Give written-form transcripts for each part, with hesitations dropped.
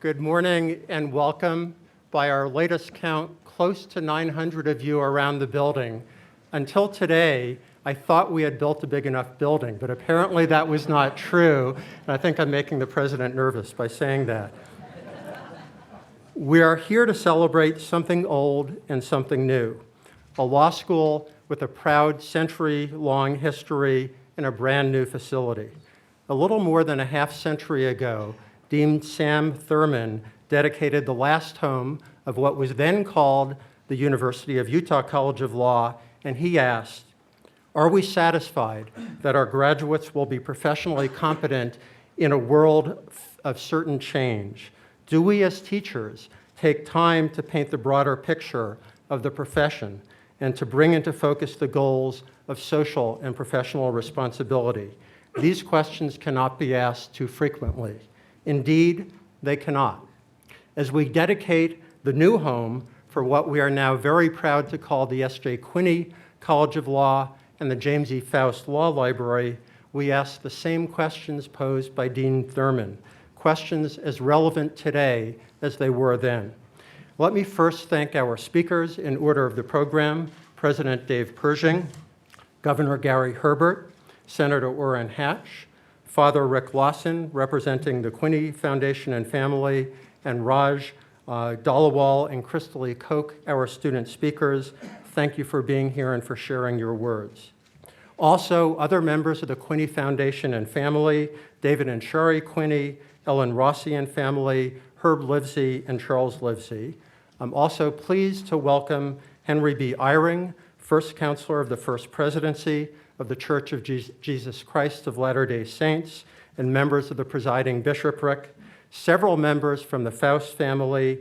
Good morning and welcome. By our latest count, close to 900 of you around the building. Until today, I thought we had built a big enough building, but apparently that was not true. And I think I'm making the president nervous by saying that. We are here to celebrate something old and something new. A law school with a proud century-long history and a brand new facility. A little more than a half century ago, Dean Sam Thurman dedicated the last home of what was then called the University of Utah College of Law, and he asked, "Are we satisfied that our graduates will be professionally competent in a world of certain change? Do we as teachers take time to paint the broader picture of the profession and to bring into focus the goals of social and professional responsibility? These questions cannot be asked too frequently. Indeed, they cannot. As we dedicate the new home for what we are now very proud to call the S.J. Quinney College of Law and the James E. Faust Law Library, we ask the same questions posed by Dean Thurman, questions as relevant today as they were then. Let me first thank our speakers in order of the program, President Dave Persing, Governor Gary Herbert, Senator Orrin Hatch, Father Rick Lawson, representing the Quinny Foundation and family, and Raj Dalawal and Crystalie Koch, our student speakers. Thank you for being here and for sharing your words. Also, other members of the Quinny Foundation and family, David and Shari Quinny, Ellen Rossi and family, Herb Livesey and Charles Livesey. I'm also pleased to welcome Henry B. Eyring, First Counselor of the First Presidency of the Church of Jesus Christ of Latter-day Saints, and members of the presiding bishopric, several members from the Faust family,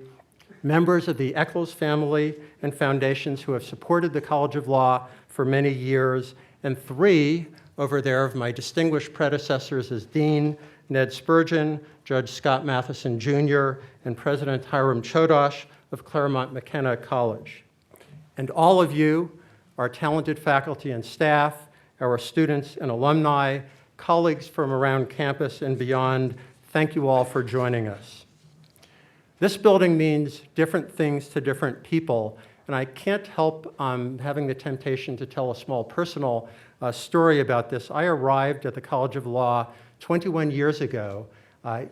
members of the Eccles family and foundations who have supported the College of Law for many years, and three over there of my distinguished predecessors as Dean, Ned Spurgeon, Judge Scott Matheson Jr., and President Hiram Chodosh of Claremont McKenna College. And all of you, our talented faculty and staff, our students and alumni, colleagues from around campus and beyond, thank you all for joining us. This building means different things to different people, and I can't help having the temptation to tell a small personal story about this. I arrived at the College of Law 21 years ago.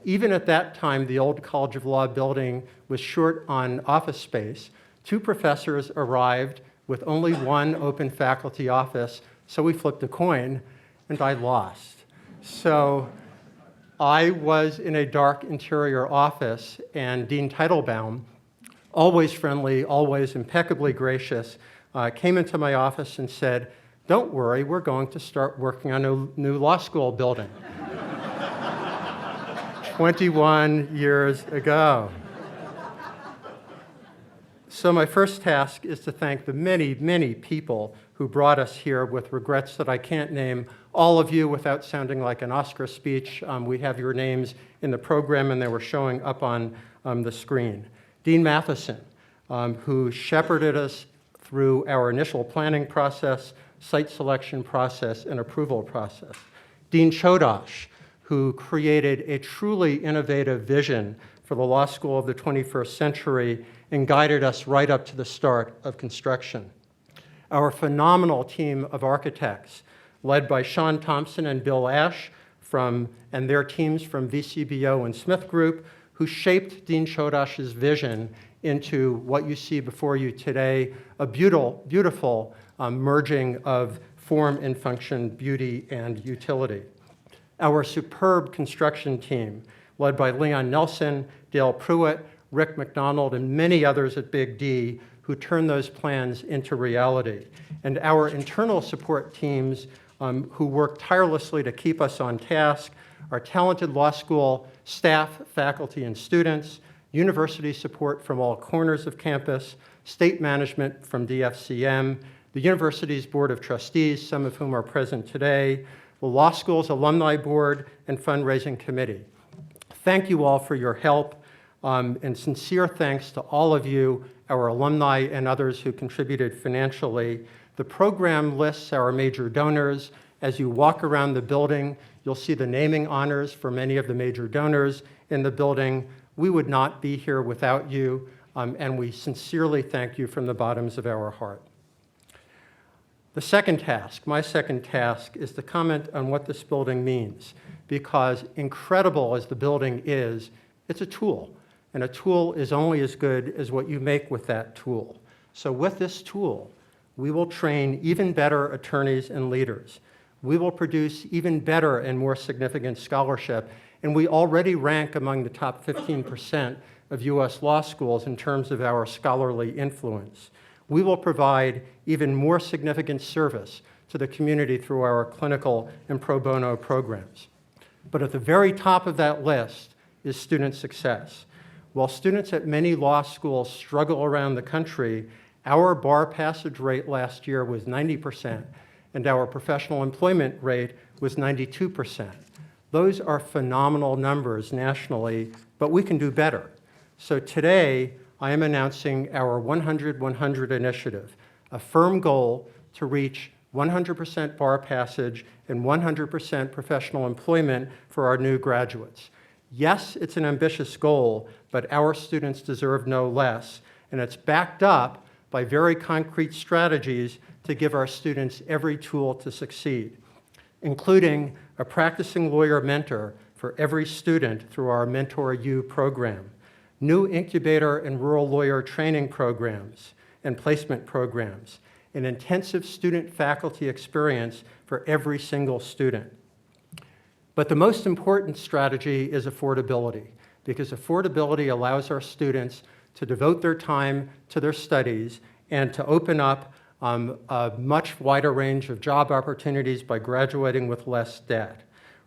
Even at that time, the old College of Law building was short on office space. Two professors arrived with only one open faculty office, so we flipped a coin, and I lost. So I was in a dark interior office, and Dean Teitelbaum, always friendly, always impeccably gracious, came into my office and said, "Don't worry, we're going to start working on a new law school building." 21 years ago. So my first task is to thank the many, many people who brought us here, with regrets that I can't name all of you without sounding like an Oscar speech. We have your names in the program, and they were showing up on the screen. Dean Matheson, who shepherded us through our initial planning process, site selection process, and approval process. Dean Chodosh, who created a truly innovative vision for the law school of the 21st century and guided us right up to the start of construction. Our phenomenal team of architects, led by Sean Thompson and Bill Ash and their teams from VCBO and Smith Group, who shaped Dean Chodosh's vision into what you see before you today, a beautiful merging of form and function, beauty and utility. Our superb construction team, led by Leon Nelson, Dale Pruitt, Rick McDonald, and many others at Big D, who turned those plans into reality. And our internal support teams who work tirelessly to keep us on task, our talented law school staff, faculty, and students, university support from all corners of campus, state management from DFCM, the university's Board of Trustees, some of whom are present today, the law school's alumni board and fundraising committee. Thank you all for your help, and sincere thanks to all of you, our alumni and others who contributed financially. The program lists our major donors. As you walk around the building, you'll see the naming honors for many of the major donors in the building. We would not be here without you, and we sincerely thank you from the bottoms of our heart. The second task, my second task, is to comment on what this building means, because incredible as the building is, it's a tool, and a tool is only as good as what you make with that tool. So with this tool, we will train even better attorneys and leaders. We will produce even better and more significant scholarship, and we already rank among the top 15% of U.S. law schools in terms of our scholarly influence. We will provide even more significant service to the community through our clinical and pro bono programs. But at the very top of that list is student success. While students at many law schools struggle around the country, our bar passage rate last year was 90%, and our professional employment rate was 92%. Those are phenomenal numbers nationally, but we can do better. So today, I am announcing our 100-100 initiative, a firm goal to reach 100% bar passage and 100% professional employment for our new graduates. Yes, it's an ambitious goal, but our students deserve no less, and it's backed up by very concrete strategies to give our students every tool to succeed, including a practicing lawyer mentor for every student through our Mentor You program, new incubator and rural lawyer training programs and placement programs, an intensive student-faculty experience for every single student. But the most important strategy is affordability, because affordability allows our students to devote their time to their studies and to open up a much wider range of job opportunities by graduating with less debt.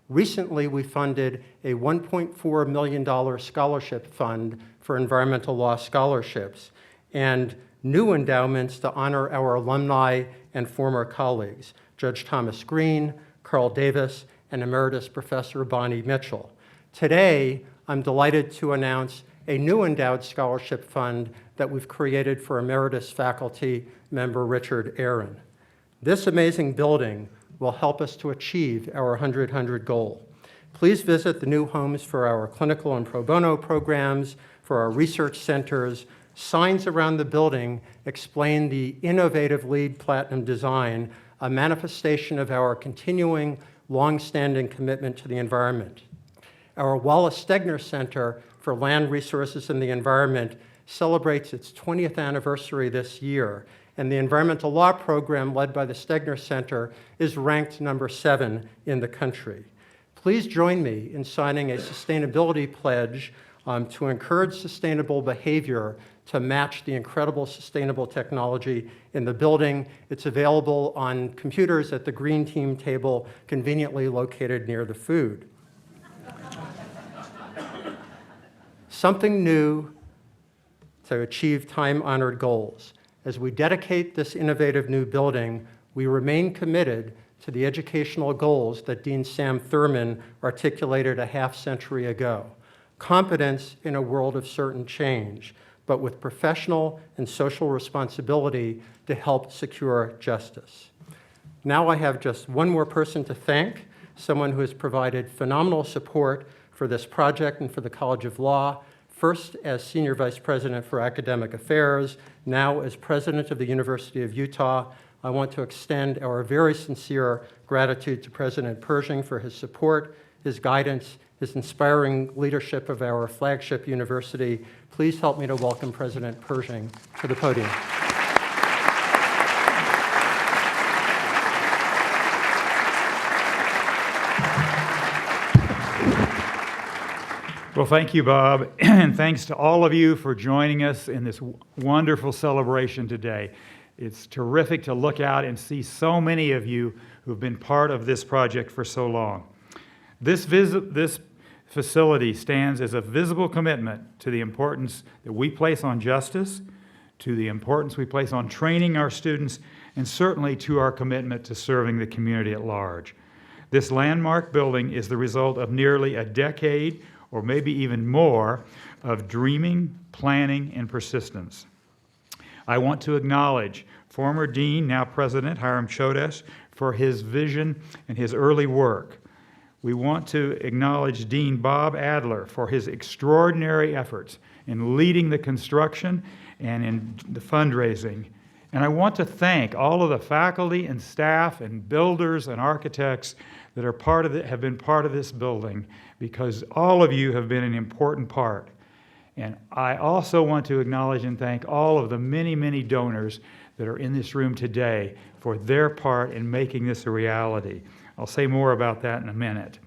Recently, we funded a $1.4 million scholarship fund for environmental law scholarships and new endowments to honor our alumni and former colleagues, Judge Thomas Green, Carl Davis, and Emeritus Professor Bonnie Mitchell. Today, I'm delighted to announce a new endowed scholarship fund that we've created for Emeritus faculty member Richard Aaron. This amazing building will help us to achieve our 100-100 goal. Please visit the new homes for our clinical and pro bono programs, for our research centers. Signs around the building explain the innovative LEED Platinum design, a manifestation of our continuing long-standing commitment to the environment. Our Wallace Stegner Center for Land Resources and the Environment celebrates its 20th anniversary this year, and the environmental law program led by the Stegner Center is ranked number 7 in the country. Please join me in signing a sustainability pledge to encourage sustainable behavior to match the incredible sustainable technology in the building. It's available on computers at the green team table, conveniently located near the food. Something new to achieve time-honored goals. As we dedicate this innovative new building, we remain committed to the educational goals that Dean Sam Thurman articulated a half-century ago. Competence in a world of certain change, but with professional and social responsibility to help secure justice. Now I have just one more person to thank, someone who has provided phenomenal support for this project and for the College of Law, first as Senior Vice President for Academic Affairs, now as President of the University of Utah. I want to extend our very sincere gratitude to President Persing for his support, his guidance, his inspiring leadership of our flagship university. Please help me to welcome President Persing to the podium. Well, thank you, Bob, and thanks to all of you for joining us in this wonderful celebration today. It's terrific to look out and see so many of you who've been part of this project for so long. This facility stands as a visible commitment to the importance that we place on justice, to the importance we place on training our students, and certainly to our commitment to serving the community at large. This landmark building is the result of nearly a decade or maybe even more, of dreaming, planning, and persistence. I want to acknowledge former Dean, now President Hiram Chodes, for his vision and his early work. We want to acknowledge Dean Bob Adler for his extraordinary efforts in leading the construction and in the fundraising. And I want to thank all of the faculty and staff and builders and architects that have been part of this building, because all of you have been an important part. And I also want to acknowledge and thank all of the many, many donors that are in this room today for their part in making this a reality. I'll say more about that in a minute.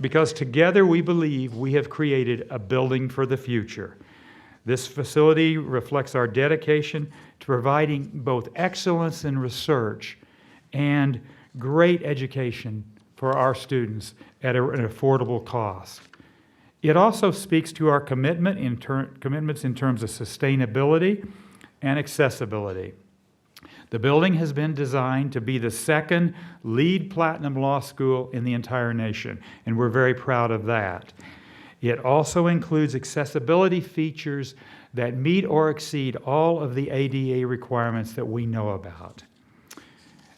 Because together we believe we have created a building for the future. This facility reflects our dedication to providing both excellence in research and great education for our students at an affordable cost. It also speaks to our commitments in terms of sustainability and accessibility. The building has been designed to be the second LEED Platinum law school in the entire nation, and we're very proud of that. It also includes accessibility features that meet or exceed all of the ADA requirements that we know about.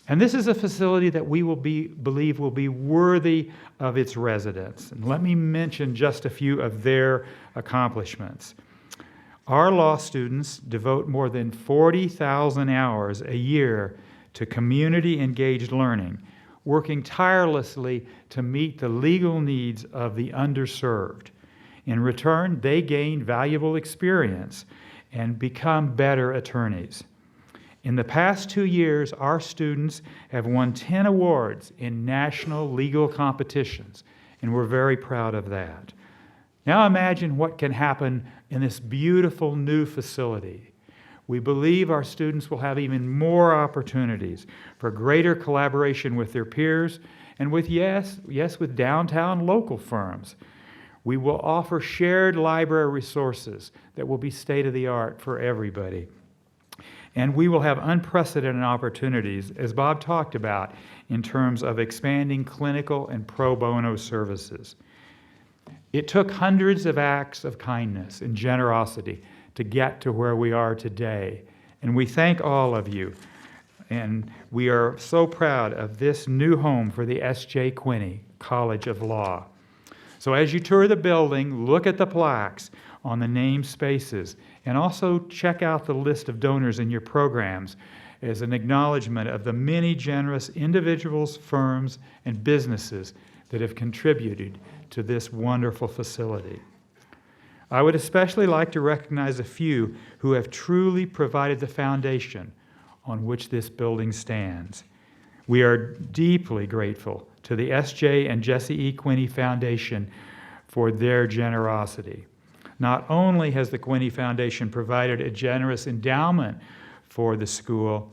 And this is a facility that we believe will be worthy of its residents. And let me mention just a few of their accomplishments. Our law students devote more than 40,000 hours a year to community-engaged learning, working tirelessly to meet the legal needs of the underserved. In return, they gain valuable experience and become better attorneys. In the past 2 years, our students have won 10 awards in national legal competitions, and we're very proud of that. Now imagine what can happen in this beautiful new facility. We believe our students will have even more opportunities for greater collaboration with their peers and with, with downtown local firms. We will offer shared library resources that will be state-of-the-art for everybody. And we will have unprecedented opportunities, as Bob talked about, in terms of expanding clinical and pro bono services. It took hundreds of acts of kindness and generosity to get to where we are today. And we thank all of you. And we are so proud of this new home for the S.J. Quinney College of Law. So as you tour the building, look at the plaques on the name spaces, and also check out the list of donors in your programs as an acknowledgement of the many generous individuals, firms, and businesses that have contributed to this wonderful facility. I would especially like to recognize a few who have truly provided the foundation on which this building stands. We are deeply grateful to the S.J. and Jesse E. Quinney Foundation for their generosity. Not only has the Quinney Foundation provided a generous endowment for the school,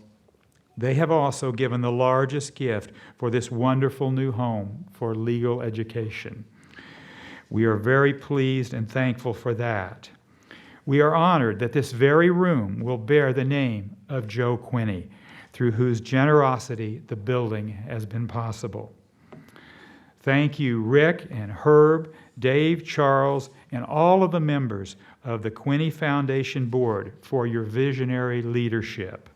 they have also given the largest gift for this wonderful new home for legal education. We are very pleased and thankful for that. We are honored that this very room will bear the name of Joe Quinney, through whose generosity the building has been possible. Thank you, Rick and Herb, Dave, Charles, and all of the members of the Quinney Foundation Board for your visionary leadership.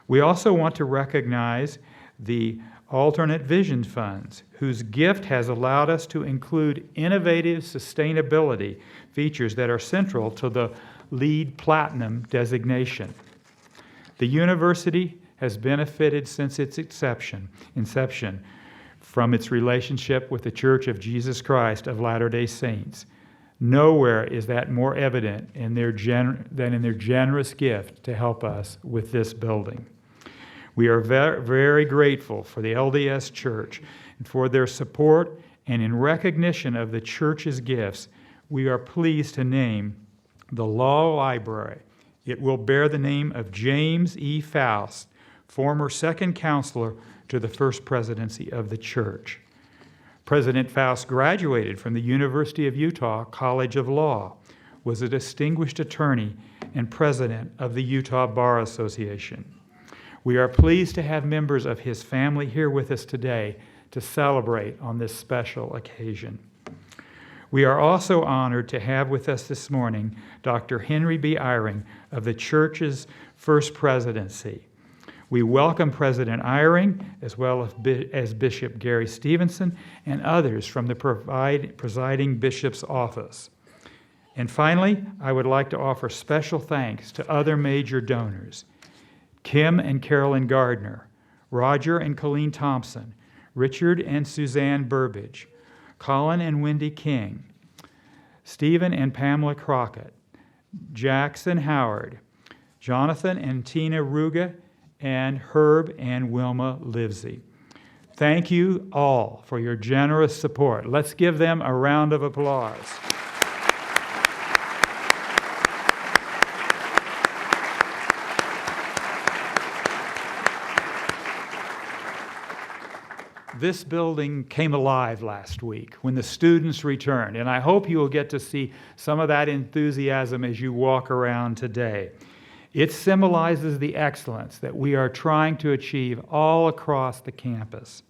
We also want to recognize the alternate vision funds, whose gift has allowed us to include innovative sustainability features that are central to the LEED Platinum designation. The university has benefited since its inception from its relationship with the Church of Jesus Christ of Latter-day Saints. Nowhere is that more evident than in their generous gift to help us with this building. We are very grateful for the LDS Church and for their support, and in recognition of the Church's gifts, we are pleased to name the Law Library. It will bear the name of James E. Faust, former second counselor to the First Presidency of the Church. President Faust graduated from the University of Utah College of Law, was a distinguished attorney, and president of the Utah Bar Association. We are pleased to have members of his family here with us today to celebrate on this special occasion. We are also honored to have with us this morning Dr. Henry B. Eyring of the Church's First Presidency. We welcome President Eyring, as well as Bishop Gary Stevenson and others from the presiding bishop's office. And finally, I would like to offer special thanks to other major donors: Kim and Carolyn Gardner, Roger and Colleen Thompson, Richard and Suzanne Burbage, Colin and Wendy King, Stephen and Pamela Crockett, Jackson Howard, Jonathan and Tina Ruga, and Herb and Wilma Livesey. Thank you all for your generous support. Let's give them a round of applause. This building came alive last week when the students returned, and I hope you will get to see some of that enthusiasm as you walk around today. It symbolizes the excellence that we are trying to achieve all across the campus.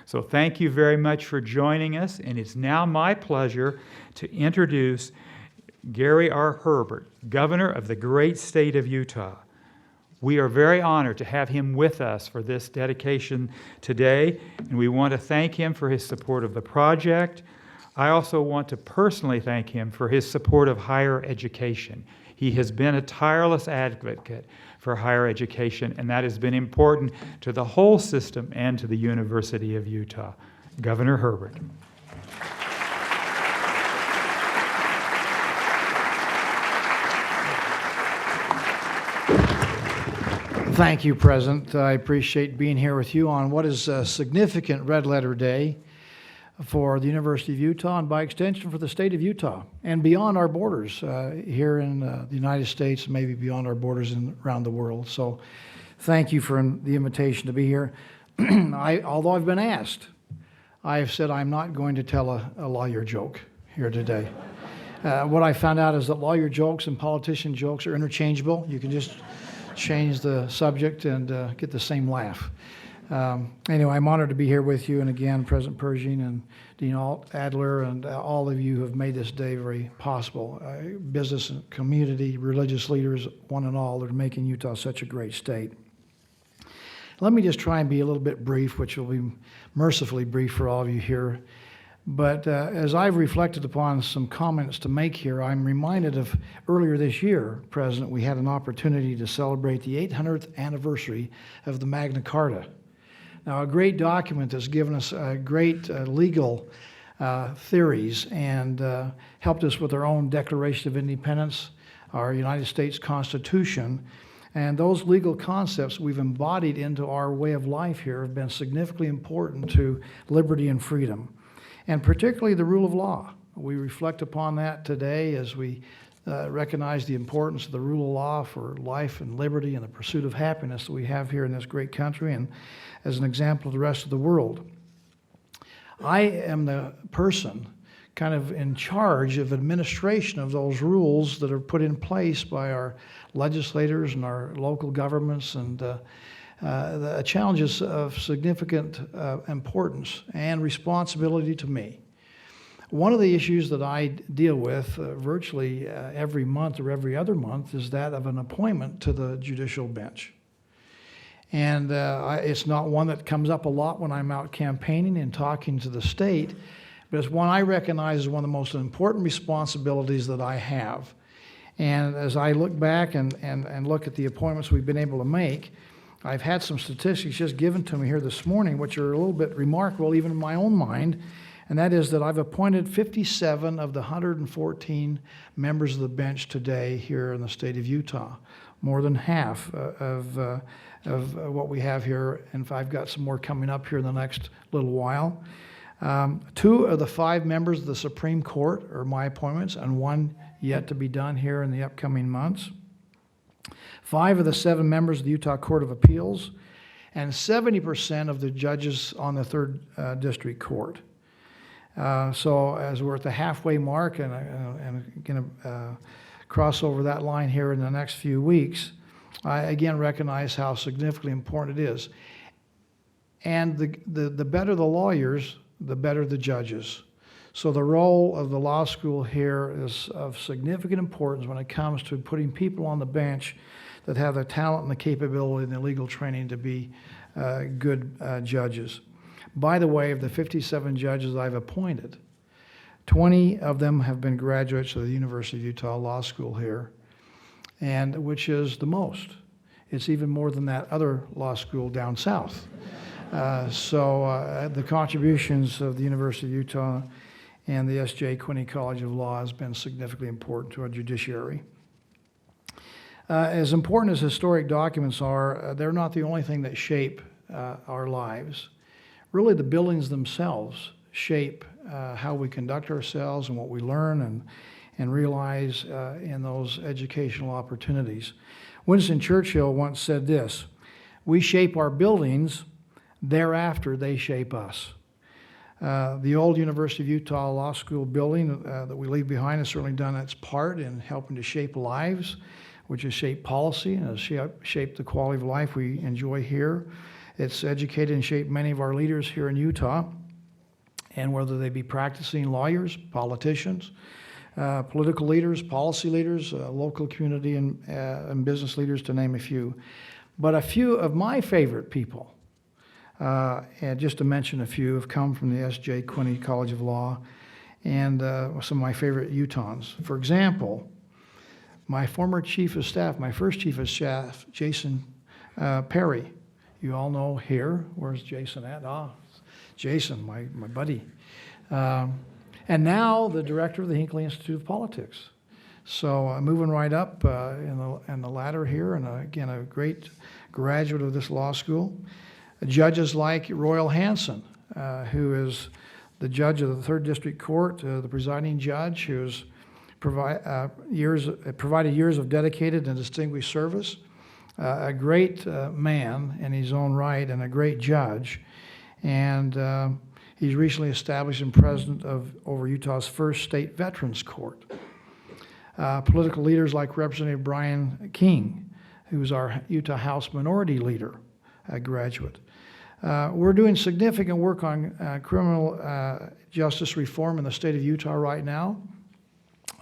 So thank you very much for joining us, and it's now my pleasure to introduce Gary R. Herbert, Governor of the great state of Utah. We are very honored to have him with us for this dedication today, and we want to thank him for his support of the project. I also want to personally thank him for his support of higher education. He has been a tireless advocate for higher education, and that has been important to the whole system and to the University of Utah. Governor Herbert. Thank you, President. I appreciate being here with you on what is a significant red letter day for the University of Utah and by extension for the state of Utah and beyond our borders here in the United States, maybe beyond our borders and around the world. So thank you for the invitation to be here. Although I've been asked, I have said I'm not going to tell a lawyer joke here today. What I found out is that lawyer jokes and politician jokes are interchangeable. You can just change the subject and get the same laugh. Anyway, I'm honored to be here with you, and again, President Persing and Dean Adler and all of you who have made this day very possible. Business and community, religious leaders, one and all, are making Utah such a great state. Let me just try and be a little bit brief, which will be mercifully brief for all of you here. But as I've reflected upon some comments to make here, I'm reminded of earlier this year, President, we had an opportunity to celebrate the 800th anniversary of the Magna Carta. Now, a great document that's given us great legal theories and helped us with our own Declaration of Independence, our United States Constitution, and those legal concepts we've embodied into our way of life here have been significantly important to liberty and freedom, and particularly the rule of law. We reflect upon that today as we recognize the importance of the rule of law for life and liberty and the pursuit of happiness that we have here in this great country and as an example of the rest of the world. I am the person kind of in charge of administration of those rules that are put in place by our legislators and our local governments, and the challenges of significant importance and responsibility to me. One of the issues that I deal with virtually every month or every other month is that of an appointment to the judicial bench. And it's not one that comes up a lot when I'm out campaigning and talking to the state, but it's one I recognize as one of the most important responsibilities that I have. And as I look back and look at the appointments we've been able to make, I've had some statistics just given to me here this morning, which are a little bit remarkable even in my own mind, and that is that I've appointed 57 of the 114 members of the bench today here in the state of Utah, more than half of what we have here, and I've got some more coming up here in the next little while. 2 of the 5 members of the Supreme Court are my appointments, and 1 yet to be done here in the upcoming months. 5 of the 7 members of the Utah Court of Appeals, and 70% of the judges on the 3rd District Court. So as we're at the halfway mark and going to cross over that line here in the next few weeks, I again recognize how significantly important it is. And the better the lawyers, the better the judges. So the role of the law school here is of significant importance when it comes to putting people on the bench that have the talent and the capability and the legal training to be good judges. By the way, of the 57 judges I've appointed, 20 of them have been graduates of the University of Utah Law School here, and which is the most. It's even more than that other law school down south. So the contributions of the University of Utah and the S.J. Quinney College of Law has been significantly important to our judiciary. As important as historic documents are, they're not the only thing that shape our lives. Really, the buildings themselves shape how we conduct ourselves and what we learn and realize in those educational opportunities. Winston Churchill once said this: "We shape our buildings, thereafter they shape us." The old University of Utah Law School building that we leave behind has certainly done its part in helping to shape lives, which has shaped policy and has shaped the quality of life we enjoy here. It's educated and shaped many of our leaders here in Utah, and whether they be practicing lawyers, politicians, political leaders, policy leaders, local community and business leaders, to name a few. But a few of my favorite people, and just to mention a few, have come from the S.J. Quinney College of Law and some of my favorite Utahns. For example, my former chief of staff, my first chief of staff, Jason Perry. You all know here. Where's Jason at? Jason, my buddy. And now the director of the Hinckley Institute of Politics. So moving right up in the ladder here, and again, a great graduate of this law school. Judges like Royal Hanson, who is the judge of the 3rd District Court, the presiding judge, who's provided years of dedicated and distinguished service, a great man in his own right and a great judge. And he's recently established and president over Utah's first state veterans court. Political leaders like Representative Brian King, who's our Utah House Minority Leader, a graduate. We're doing significant work on criminal justice reform in the state of Utah right now.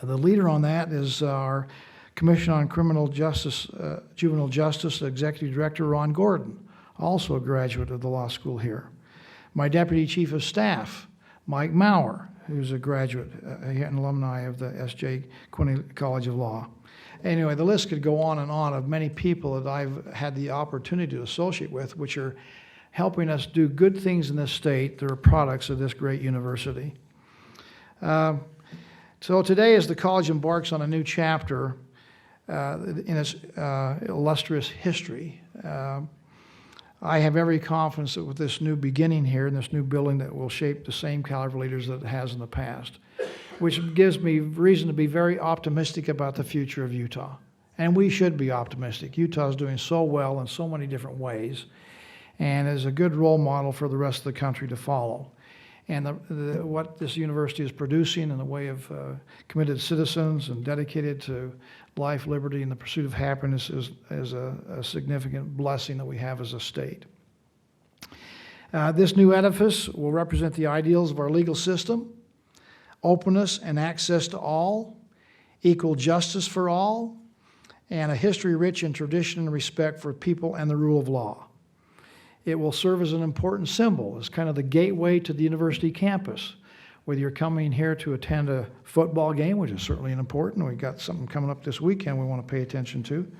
The leader on that is our Commission on Criminal Justice, Juvenile Justice Executive Director Ron Gordon, also a graduate of the law school here. My Deputy Chief of Staff, Mike Maurer, who's a graduate, an alumni of the S.J. Quinney College of Law. Anyway, the list could go on and on of many people that I've had the opportunity to associate with, which are helping us do good things in this state that are products of this great university. So today, as the college embarks on a new chapter in its illustrious history, I have every confidence that with this new beginning here and this new building that will shape the same caliber of leaders that it has in the past, which gives me reason to be very optimistic about the future of Utah. And we should be optimistic. Utah is doing so well in so many different ways and is a good role model for the rest of the country to follow. And what this university is producing in the way of committed citizens and dedicated to life, liberty, and the pursuit of happiness is a significant blessing that we have as a state. This new edifice will represent the ideals of our legal system: openness and access to all, equal justice for all, and a history rich in tradition and respect for people and the rule of law. It will serve as an important symbol, as kind of the gateway to the university campus. Whether you're coming here to attend a football game, which is certainly important, we've got something coming up this weekend we want to pay attention to.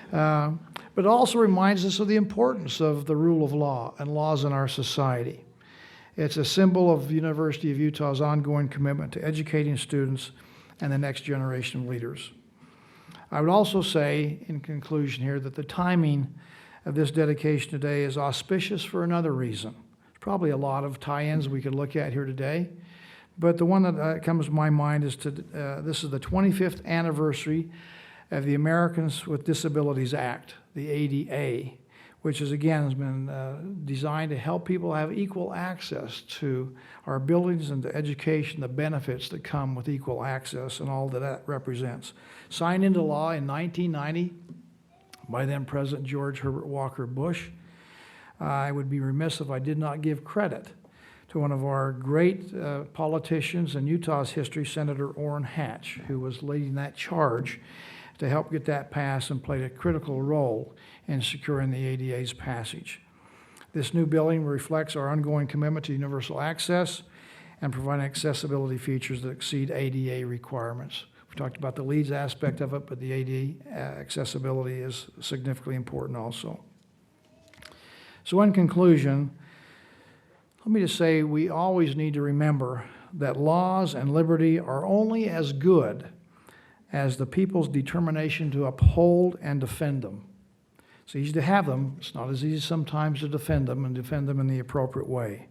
But it also reminds us of the importance of the rule of law and laws in our society. It's a symbol of the University of Utah's ongoing commitment to educating students and the next generation of leaders. I would also say, in conclusion here, that the timing of this dedication today is auspicious for another reason. There's probably a lot of tie-ins we could look at here today, but the one that comes to my mind is this is the 25th anniversary of the Americans with Disabilities Act, the ADA, which is, again, has been designed to help people have equal access to our buildings and to education, the benefits that come with equal access and all that that represents. Signed into law in 1990 by then President George Herbert Walker Bush. I would be remiss if I did not give credit to one of our great politicians in Utah's history, Senator Orrin Hatch, who was leading that charge to help get that passed and played a critical role in securing the ADA's passage. This new building reflects our ongoing commitment to universal access and providing accessibility features that exceed ADA requirements. We talked about the LEEDs aspect of it, but the ADA accessibility is significantly important also. So in conclusion, let me just say we always need to remember that laws and liberty are only as good as the people's determination to uphold and defend them. It's easy to have them. It's not as easy sometimes to defend them and defend them in the appropriate way.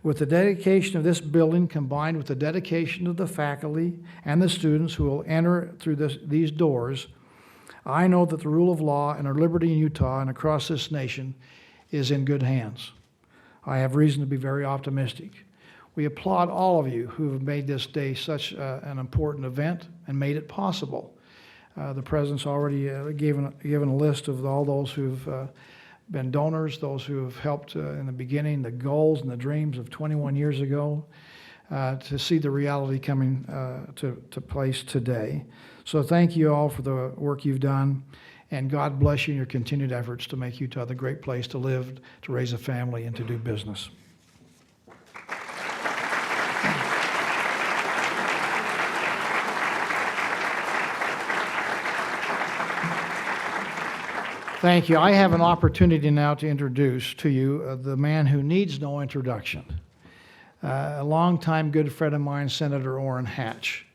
With the dedication of this building combined with the dedication of the faculty and the students who will enter through these doors, I know that the rule of law and our liberty in Utah and across this nation is in good hands. I have reason to be very optimistic. We applaud all of you who have made this day such an important event and made it possible. The President's already given a list of all those who've been donors, those who have helped in the beginning, the goals and the dreams of 21 years ago, to see the reality coming to place today. So thank you all for the work you've done, and God bless you in your continued efforts to make Utah the great place to live, to raise a family, and to do business. Thank you. I have an opportunity now to introduce to you the man who needs no introduction, a longtime good friend of mine, Senator Orrin Hatch.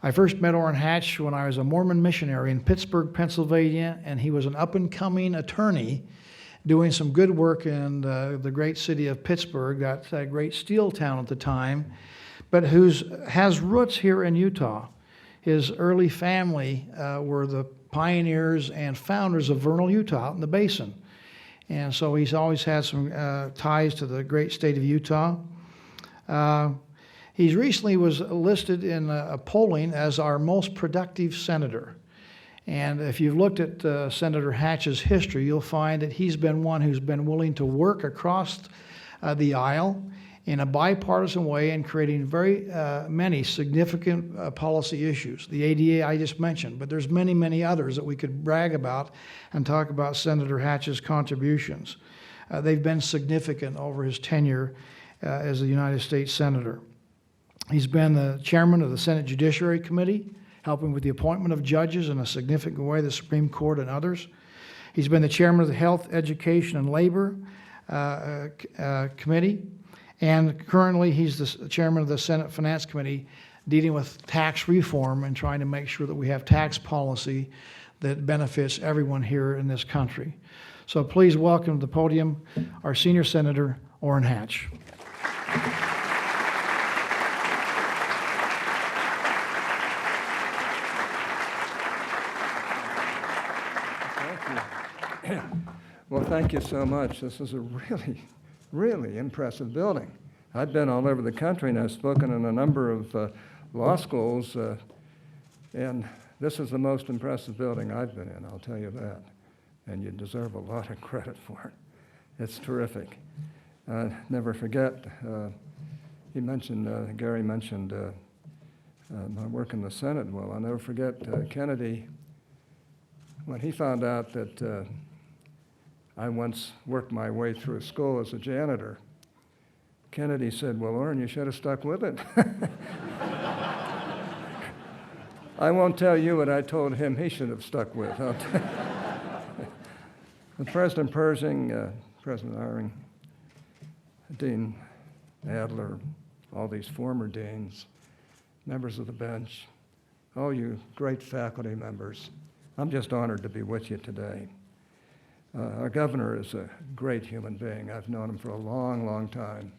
I first met Orrin Hatch when I was a Mormon missionary in Pittsburgh, Pennsylvania, and he was an up-and-coming attorney doing some good work in the great city of Pittsburgh, that great steel town at the time, but has roots here in Utah. His early family were the pioneers and founders of Vernal, Utah, in the basin. And so he's always had some ties to the great state of Utah. He recently was listed in a polling as our most productive senator. And if you've looked at Senator Hatch's history, you'll find that he's been one who's been willing to work across the aisle in a bipartisan way and creating very many significant policy issues. The ADA I just mentioned, but there's many, many others that we could brag about and talk about Senator Hatch's contributions. They've been significant over his tenure as a United States Senator. He's been the chairman of the Senate Judiciary Committee, helping with the appointment of judges in a significant way, the Supreme Court and others. He's been the chairman of the Health, Education, and Labor Committee. And currently, he's the chairman of the Senate Finance Committee, dealing with tax reform and trying to make sure that we have tax policy that benefits everyone here in this country. So please welcome to the podium our senior senator, Orrin Hatch. Thank you. Well, thank you so much. This is a really impressive building. I've been all over the country and I've spoken in a number of law schools, and this is the most impressive building I've been in, I'll tell you that. And you deserve a lot of credit for it. It's terrific. Never forget, Gary mentioned my work in the Senate. Well, I'll never forget Kennedy, when he found out that I once worked my way through a school as a janitor. Kennedy said, "Well, Orrin, you should have stuck with it." I won't tell you what I told him he should have stuck with. President Persing, President Iring, Dean Adler, all these former deans, members of the bench, all you great faculty members, I'm just honored to be with you today. Our governor is a great human being. I've known him for a long, long time.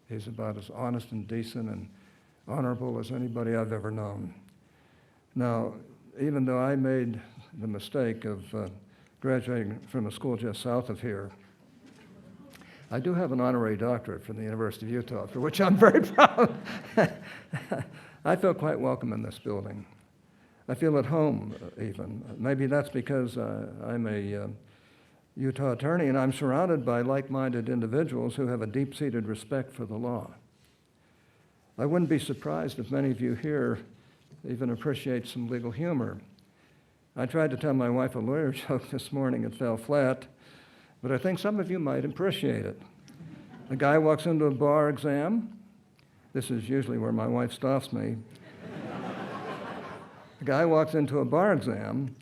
He's about as honest and decent and honorable as anybody I've ever known. Now, even though I made the mistake of graduating from a school just south of here, I do have an honorary doctorate from the University of Utah, for which I'm very proud. I feel quite welcome in this building. I feel at home, even. Maybe that's because I'm a Utah attorney, and I'm surrounded by like-minded individuals who have a deep-seated respect for the law. I wouldn't be surprised if many of you here even appreciate some legal humor. I tried to tell my wife a lawyer joke this morning. It fell flat, but I think some of you might appreciate it. A guy walks into a bar exam. This is usually where my wife stops me. The guy walks into a bar exam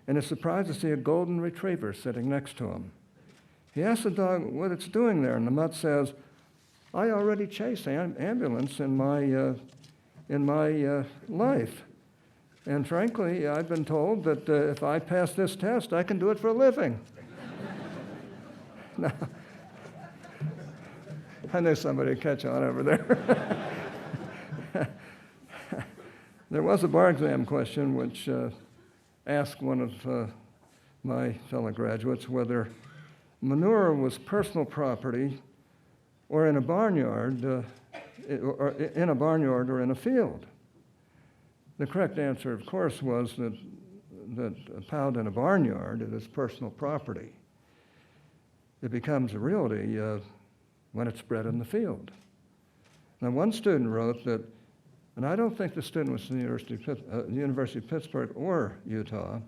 and is surprised to see a golden retriever sitting next to him. He asks the dog what it's doing there, and the mutt says, "I already chased ambulance in my life. And frankly, I've been told that if I pass this test, I can do it for a living." Now, I knew somebody would catch on over there. There was a bar exam question which asked one of my fellow graduates whether manure was personal property or in a barnyard, or in a field. The correct answer, of course, was that piled in a barnyard, it is personal property. It becomes a realty when it's spread in the field. Now, one student wrote that, and I don't think the student was from the University of Pittsburgh or Utah.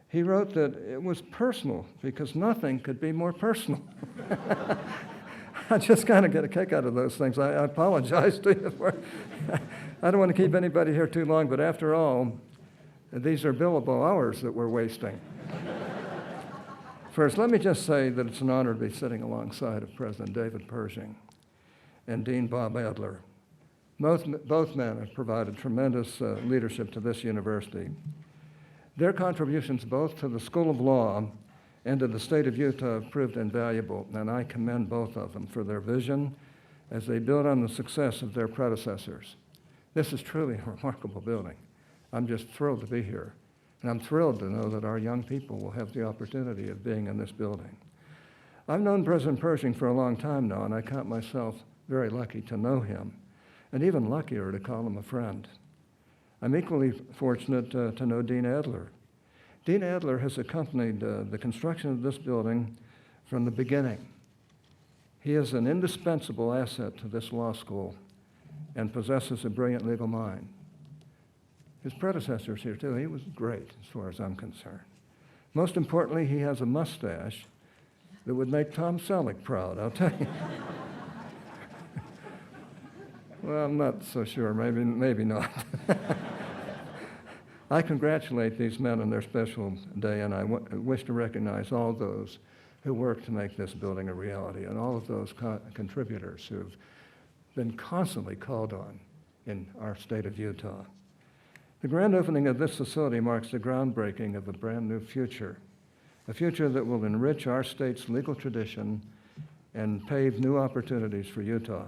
He wrote that it was personal because nothing could be more personal. I just kind of get a kick out of those things. I apologize to you for I don't want to keep anybody here too long, but after all, these are billable hours that we're wasting. First, let me just say that it's an honor to be sitting alongside of President David Persing and Dean Bob Adler. Both men have provided tremendous leadership to this university. Their contributions both to the School of Law and to the state of Utah have proved invaluable, and I commend both of them for their vision as they build on the success of their predecessors. This is truly a remarkable building. I'm just thrilled to be here, and I'm thrilled to know that our young people will have the opportunity of being in this building. I've known President Persing for a long time now, and I count myself very lucky to know him, and even luckier to call him a friend. I'm equally fortunate to know Dean Adler. Dean Adler has accompanied the construction of this building from the beginning. He is an indispensable asset to this law school and possesses a brilliant legal mind. His predecessors here, too, he was great as far as I'm concerned. Most importantly, he has a mustache that would make Tom Selleck proud, I'll tell you. Well, I'm not so sure, maybe not. I congratulate these men on their special day, and I wish to recognize all those who work to make this building a reality, and all of those contributors who've been constantly called on in our state of Utah. The grand opening of this facility marks the groundbreaking of a brand new future, a future that will enrich our state's legal tradition and pave new opportunities for Utah.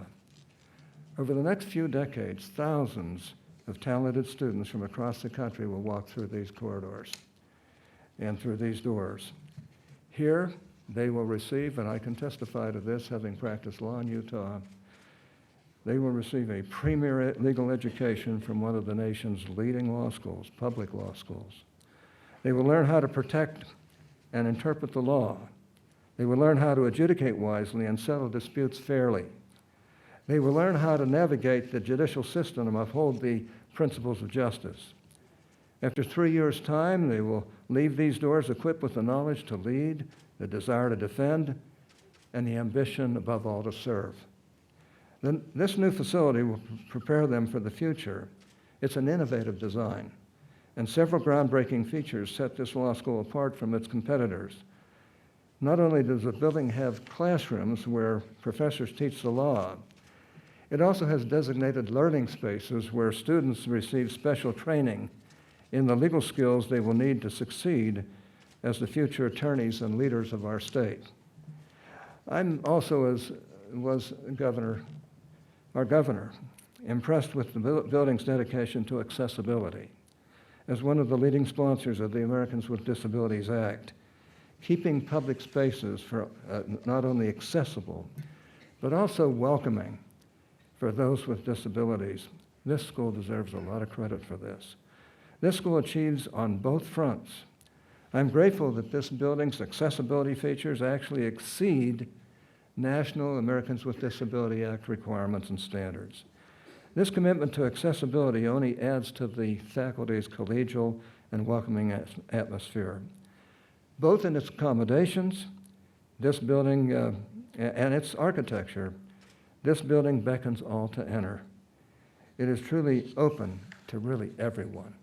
Over the next few decades, thousands of talented students from across the country will walk through these corridors and through these doors. Here, they will receive, and I can testify to this, having practiced law in Utah, they will receive a premier legal education from one of the nation's leading law schools, public law schools. They will learn how to protect and interpret the law. They will learn how to adjudicate wisely and settle disputes fairly. They will learn how to navigate the judicial system and uphold the principles of justice. After 3 years' time, they will leave these doors equipped with the knowledge to lead, the desire to defend, and the ambition, above all, to serve. Then this new facility will prepare them for the future. It's an innovative design, and several groundbreaking features set this law school apart from its competitors. Not only does the building have classrooms where professors teach the law, it also has designated learning spaces where students receive special training in the legal skills they will need to succeed as the future attorneys and leaders of our state. I'm also, as was our governor, impressed with the building's dedication to accessibility. As one of the leading sponsors of the Americans with Disabilities Act, keeping public spaces for not only accessible, but also welcoming for those with disabilities. This school deserves a lot of credit for this. This school achieves on both fronts. I'm grateful that this building's accessibility features actually exceed National Americans with Disability Act requirements and standards. This commitment to accessibility only adds to the faculty's collegial and welcoming atmosphere. Both in its accommodations, this building, and its architecture, this building beckons all to enter. It is truly open to really everyone.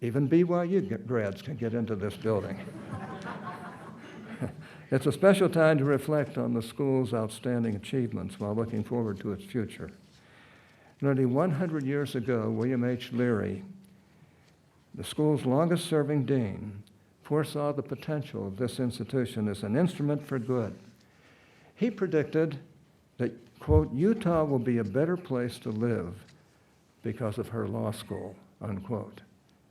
Even BYU grads can get into this building. It's a special time to reflect on the school's outstanding achievements while looking forward to its future. Nearly 100 years ago, William H. Leary, the school's longest-serving dean, foresaw the potential of this institution as an instrument for good. He predicted that, quote, Utah will be a better place to live because of her law school, unquote.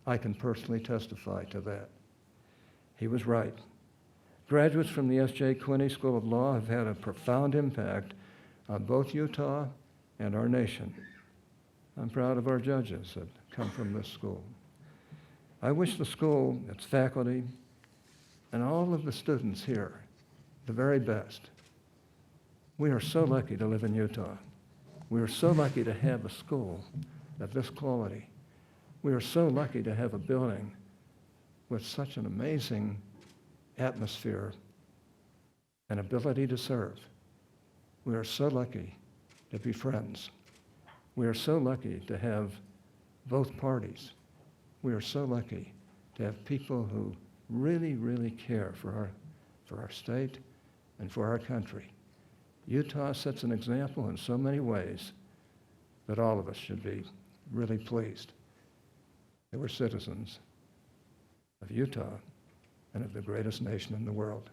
I can personally testify to that. He was right. Graduates from the S.J. Quinney School of Law have had a profound impact on both Utah and our nation. I'm proud of our judges that come from this school. I wish the school, its faculty, and all of the students here the very best. We are so lucky to live in Utah. We are so lucky to have a school of this quality. We are so lucky to have a building with such an amazing atmosphere and ability to serve. We are so lucky to be friends. We are so lucky to have both parties. We are so lucky to have people who really, really care for our state and for our country. Utah sets an example in so many ways that all of us should be really pleased that we're citizens of Utah and of the greatest nation in the world.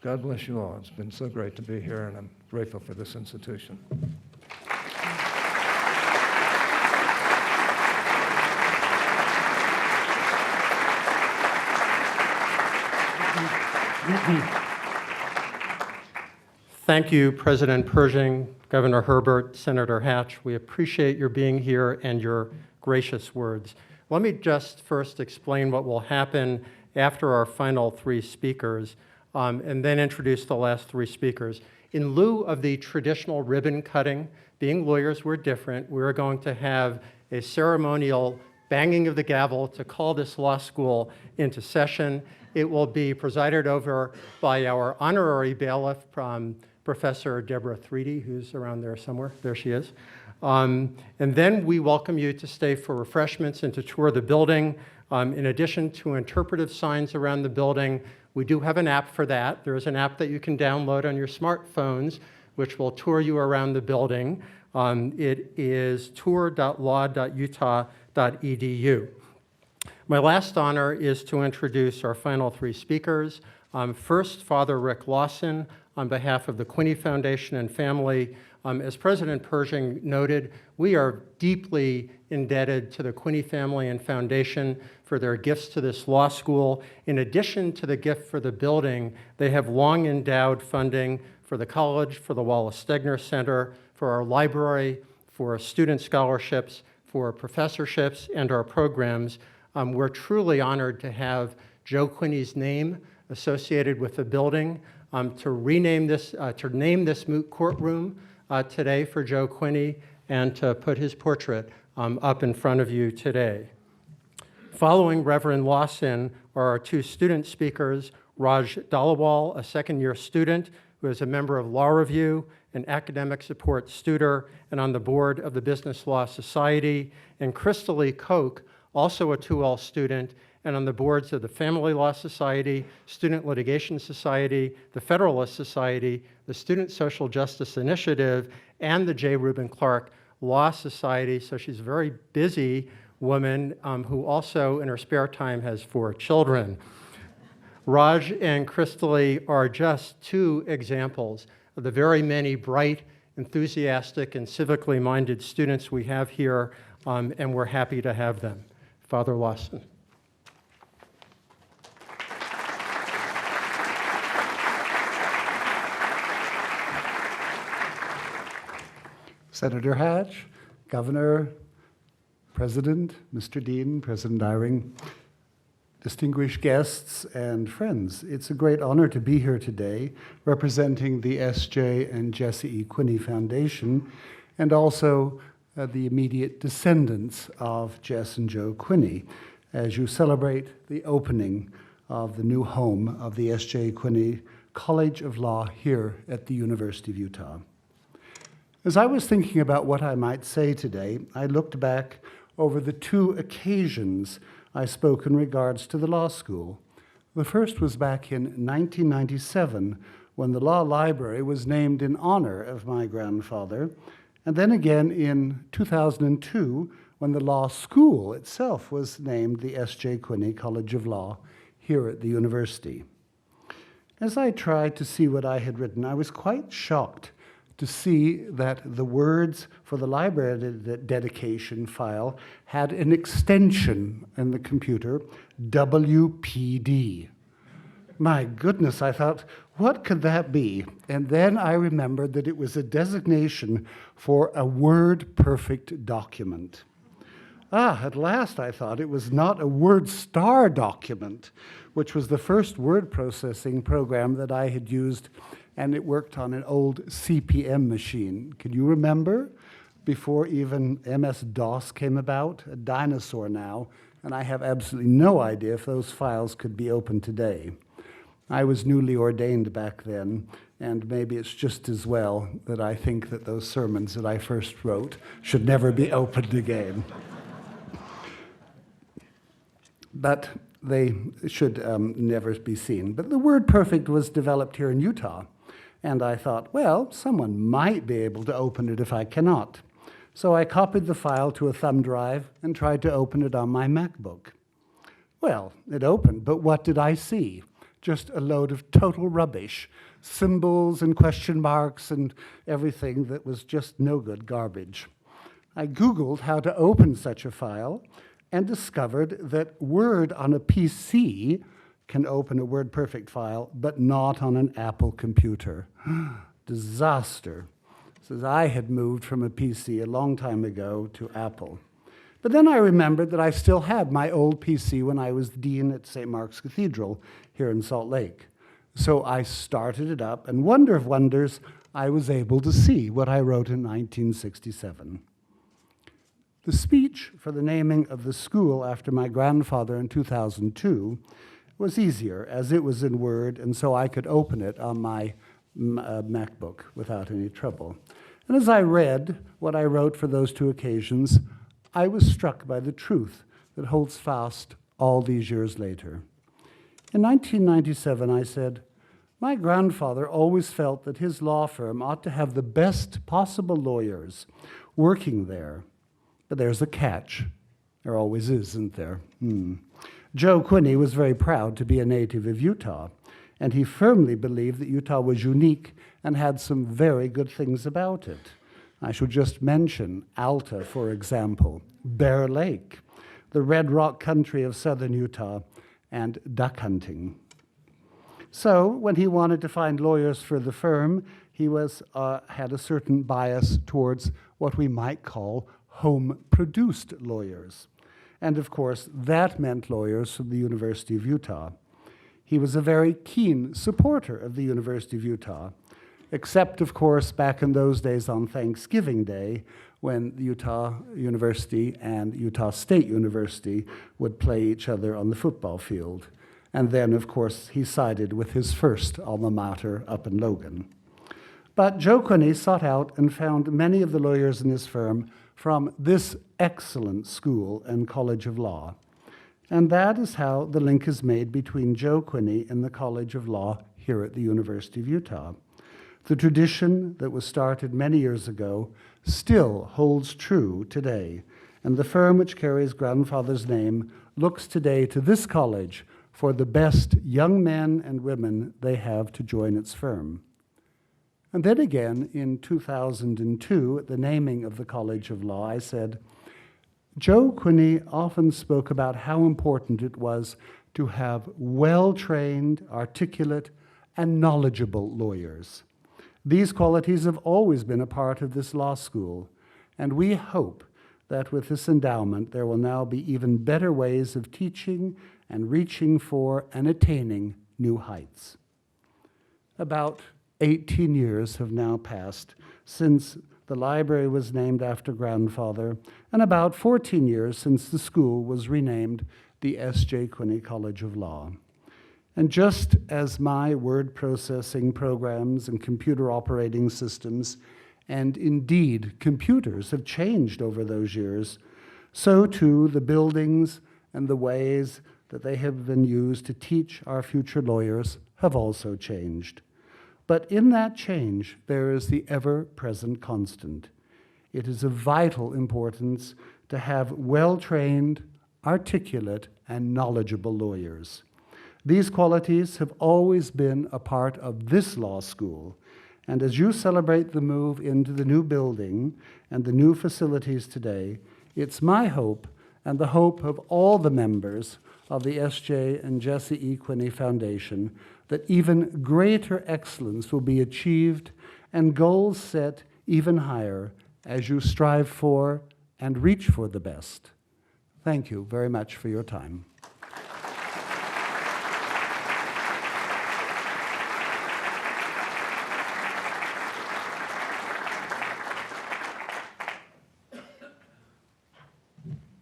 God bless you all. It's been so great to be here, and I'm grateful for this institution. Thank you, President Persing, Governor Herbert, Senator Hatch. We appreciate your being here and your gracious words. Let me just first explain what will happen after our final three speakers, and then introduce the last three speakers. In lieu of the traditional ribbon cutting, being lawyers, we're different. We're going to have a ceremonial banging of the gavel to call this law school into session. It will be presided over by our honorary bailiff, Professor Deborah Threedy, who's around there somewhere. There she is. And then we welcome you to stay for refreshments and to tour the building. In addition to interpretive signs around the building, we do have an app for that. There is an app that you can download on your smartphones, which will tour you around the building. It is tour.law.utah.edu. My last honor is to introduce our final three speakers. First, Father Rick Lawson, on behalf of the Quinny Foundation and family. As President Persing noted, we are deeply indebted to the Quinny family and foundation for their gifts to this law school. In addition to the gift for the building, they have long endowed funding for the college, for the Wallace Stegner Center, for our library, for student scholarships, for professorships, and our programs. We're truly honored to have Joe Quinny's name associated with the building, to name this moot courtroom today for Joe Quinny, and to put his portrait up in front of you today. Following Reverend Lawson are our two student speakers, Raj Dalawal, a second-year student who is a member of Law Review, an academic support tutor, and on the board of the Business Law Society, and Crystalie Koch, also a 2L student, and on the boards of the Family Law Society, Student Litigation Society, the Federalist Society, the Student Social Justice Initiative, and the J. Reuben Clark Law Society. So she's a very busy woman who also, in her spare time, has 4 children. Raj and Crystalie are just 2 examples of the very many bright, enthusiastic, and civically minded students we have here, and we're happy to have them. Father Lawson. Senator Hatch, Governor, President, Mr. Dean, President Eyring, distinguished guests and friends. It's a great honor to be here today representing the S.J. and Jesse E. Quinny Foundation, and also the immediate descendants of Jess and Joe Quinney, as you celebrate the opening of the new home of the S.J. Quinney College of Law here at the University of Utah. As I was thinking about what I might say today, I looked back over the two occasions I spoke in regards to the law school. The first was back in 1997, when the law library was named in honor of my grandfather, and then again in 2002, when the law school itself was named the S.J. Quinney College of Law here at the university. As I tried to see what I had written, I was quite shocked to see that the words for the library dedication file had an extension in the computer, WPD. My goodness, I thought, what could that be? And then I remembered that it was a designation for a word-perfect document. At last I thought it was not a WordStar document, which was the first word processing program that I had used, and it worked on an old CPM machine. Can you remember? Before even MS-DOS came about, a dinosaur now, and I have absolutely no idea if those files could be opened today. I was newly ordained back then, and maybe it's just as well that I think that those sermons that I first wrote should never be opened again. But they should never be seen. But the word perfect was developed here in Utah, and I thought, well, someone might be able to open it if I cannot. So I copied the file to a thumb drive and tried to open it on my MacBook. Well, it opened, but what did I see? Just a load of total rubbish, symbols and question marks and everything that was just no good garbage. I Googled how to open such a file and discovered that Word on a PC can open a WordPerfect file, but not on an Apple computer. Disaster. Says I had moved from a PC a long time ago to Apple. But then I remembered that I still had my old PC when I was dean at St. Mark's Cathedral here in Salt Lake. So I started it up, and wonder of wonders, I was able to see what I wrote in 1967. The speech for the naming of the school after my grandfather in 2002 was easier, as it was in Word, and so I could open it on my MacBook without any trouble. And as I read what I wrote for those two occasions, I was struck by the truth that holds fast all these years later. In 1997, I said, my grandfather always felt that his law firm ought to have the best possible lawyers working there. But there's a catch. There always is, isn't there? Joe Quinny was very proud to be a native of Utah, and he firmly believed that Utah was unique and had some very good things about it. I should just mention Alta, for example, Bear Lake, the red rock country of southern Utah, and duck hunting. So when he wanted to find lawyers for the firm, he had a certain bias towards what we might call home-produced lawyers. And of course, that meant lawyers from the University of Utah. He was a very keen supporter of the University of Utah, except, of course, back in those days on Thanksgiving Day, when Utah University and Utah State University would play each other on the football field. And then, of course, he sided with his first alma mater up in Logan. But Joe Quinny sought out and found many of the lawyers in his firm from this excellent school and College of Law. And that is how the link is made between Joe Quinny and the College of Law here at the University of Utah. The tradition that was started many years ago still holds true today, and the firm which carries grandfather's name looks today to this college for the best young men and women they have to join its firm. And then again, in 2002, at the naming of the College of Law, I said, Joe Quinny often spoke about how important it was to have well-trained, articulate, and knowledgeable lawyers. These qualities have always been a part of this law school, and we hope that with this endowment, there will now be even better ways of teaching and reaching for and attaining new heights. About 18 years have now passed since The library was named after grandfather, and about 14 years since the school was renamed the S.J. Quinney College of Law. And just as my word processing programs and computer operating systems, and indeed computers, have changed over those years, so too the buildings and the ways that they have been used to teach our future lawyers have also changed. But in that change, there is the ever-present constant. It is of vital importance to have well-trained, articulate, and knowledgeable lawyers. These qualities have always been a part of this law school, and as you celebrate the move into the new building and the new facilities today, it's my hope and the hope of all the members of the S.J. and Jesse E. Quinney Foundation that even greater excellence will be achieved and goals set even higher as you strive for and reach for the best. Thank you very much for your time.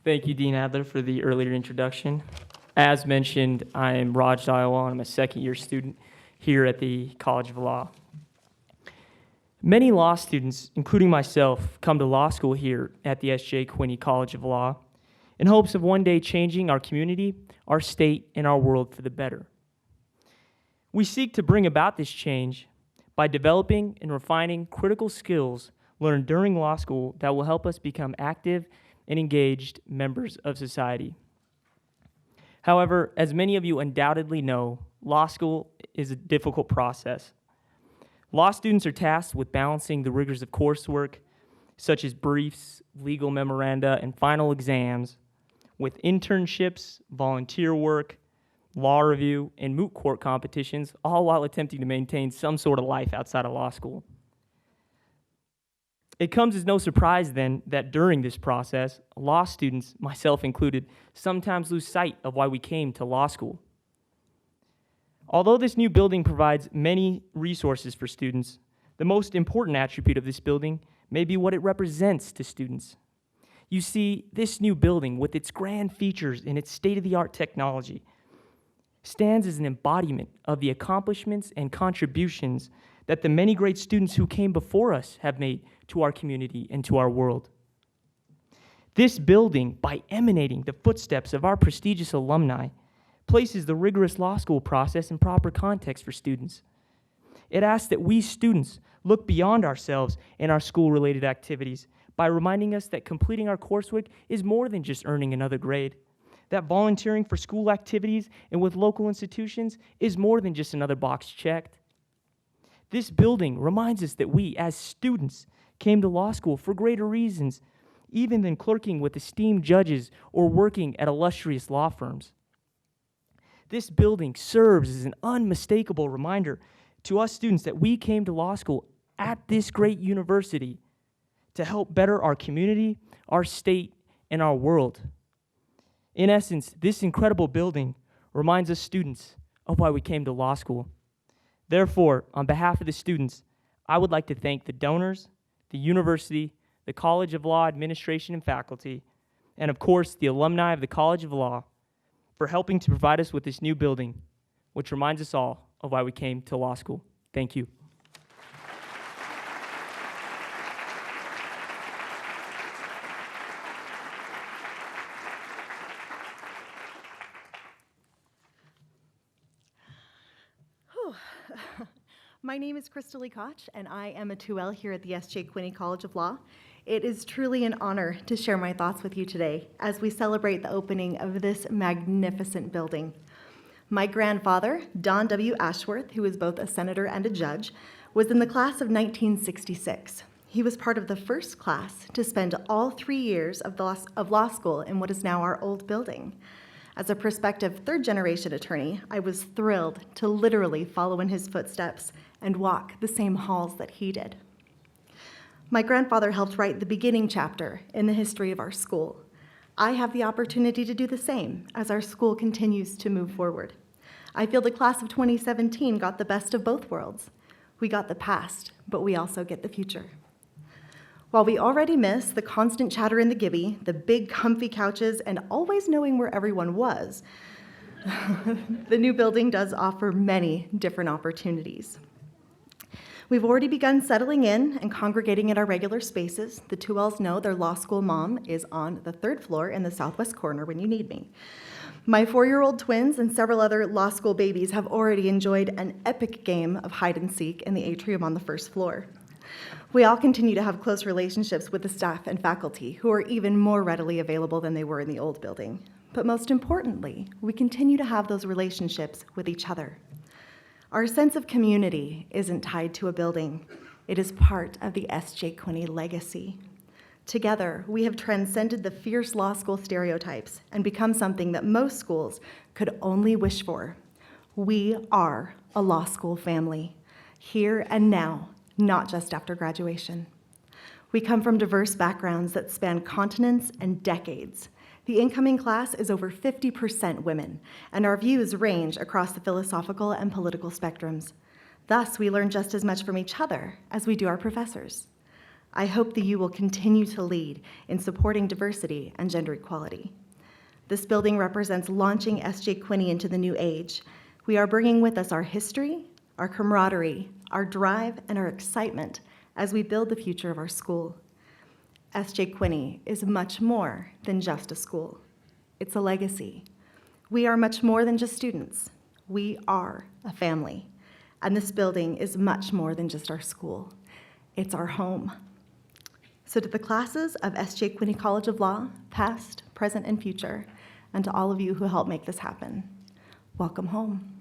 Thank you, Dean Adler, for the earlier introduction. As mentioned, I am Raj Daiwal, and I'm a second-year student here at the College of Law. Many law students, including myself, come to law school here at the S.J. Quinney College of Law in hopes of one day changing our community, our state, and our world for the better. We seek to bring about this change by developing and refining critical skills learned during law school that will help us become active and engaged members of society. However, as many of you undoubtedly know, law school is a difficult process. Law students are tasked with balancing the rigors of coursework, such as briefs, legal memoranda, and final exams, with internships, volunteer work, law review, and moot court competitions, all while attempting to maintain some sort of life outside of law school. It comes as no surprise, then, that during this process, law students, myself included, sometimes lose sight of why we came to law school. Although this new building provides many resources for students, the most important attribute of this building may be what it represents to students. You see, this new building, with its grand features and its state-of-the-art technology, stands as an embodiment of the accomplishments and contributions that the many great students who came before us have made to our community and to our world. This building, by emanating the footsteps of our prestigious alumni, places the rigorous law school process in proper context for students. It asks that we students look beyond ourselves and our school-related activities by reminding us that completing our coursework is more than just earning another grade, that volunteering for school activities and with local institutions is more than just another box checked. This building reminds us that we, as students, came to law school for greater reasons, even than clerking with esteemed judges or working at illustrious law firms. This building serves as an unmistakable reminder to us students that we came to law school at this great university to help better our community, our state, and our world. In essence, this incredible building reminds us students of why we came to law school. Therefore, on behalf of the students, I would like to thank the donors, the university, the College of Law administration and faculty, and of course, the alumni of the College of Law for helping to provide us with this new building, which reminds us all of why we came to law school. Thank you. My name is Crystal Lee Koch, and I am a 2L here at the S.J. Quinney College of Law. It is truly an honor to share my thoughts with you today as we celebrate the opening of this magnificent building. My grandfather, Don W. Ashworth, who is both a senator and a judge, was in the class of 1966. He was part of the first class to spend all 3 years of law school in what is now our old building. As a prospective third-generation attorney, I was thrilled to literally follow in his footsteps and walk the same halls that he did. My grandfather helped write the beginning chapter in the history of our school. I have the opportunity to do the same as our school continues to move forward. I feel the class of 2017 got the best of both worlds. We got the past, but we also get the future. While we already miss the constant chatter in the Gibby, the big comfy couches, and always knowing where everyone was, the new building does offer many different opportunities. We've already begun settling in and congregating at our regular spaces. The 2Ls know their law school mom is on the 3rd floor in the southwest corner when you need me. My 4-year-old twins and several other law school babies have already enjoyed an epic game of hide and seek in the atrium on the 1st floor. We all continue to have close relationships with the staff and faculty who are even more readily available than they were in the old building. But most importantly, we continue to have those relationships with each other. Our sense of community isn't tied to a building. It is part of the S.J. Quinney legacy. Together, we have transcended the fierce law school stereotypes and become something that most schools could only wish for. We are a law school family, here and now, not just after graduation. We come from diverse backgrounds that span continents and decades. The incoming class is over 50% women, and our views range across the philosophical and political spectrums. Thus, we learn just as much from each other as we do our professors. I hope that you will continue to lead in supporting diversity and gender equality. This building represents launching S.J. Quinney into the new age. We are bringing with us our history, our camaraderie, our drive, and our excitement as we build the future of our school. S.J. Quinney is much more than just a school. It's a legacy. We are much more than just students. We are a family. And this building is much more than just our school. It's our home. So to the classes of S.J. Quinney College of Law, past, present, and future, and to all of you who helped make this happen, welcome home.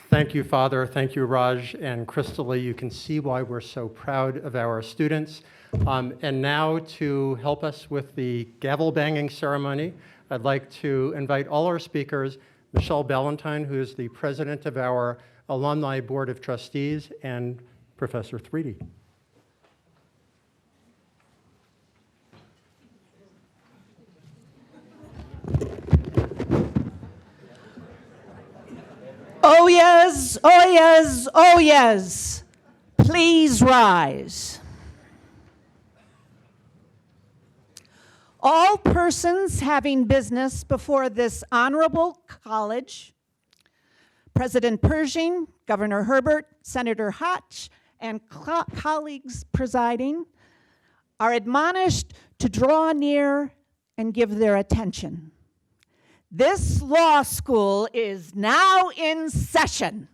Thank you, Father. Thank you, Raj and Crystal. You can see why we're so proud of our students. And now to help us with the gavel banging ceremony, I'd like to invite all our speakers, Michelle Ballantyne, who is the president of our Alumni Board of Trustees, and Professor Threedy. Oh yes, oh yes, oh yes. Please rise. All persons having business before this honorable college, President Persing, Governor Herbert, Senator Hatch, and colleagues presiding, are admonished to draw near and give their attention. This law school is now in session.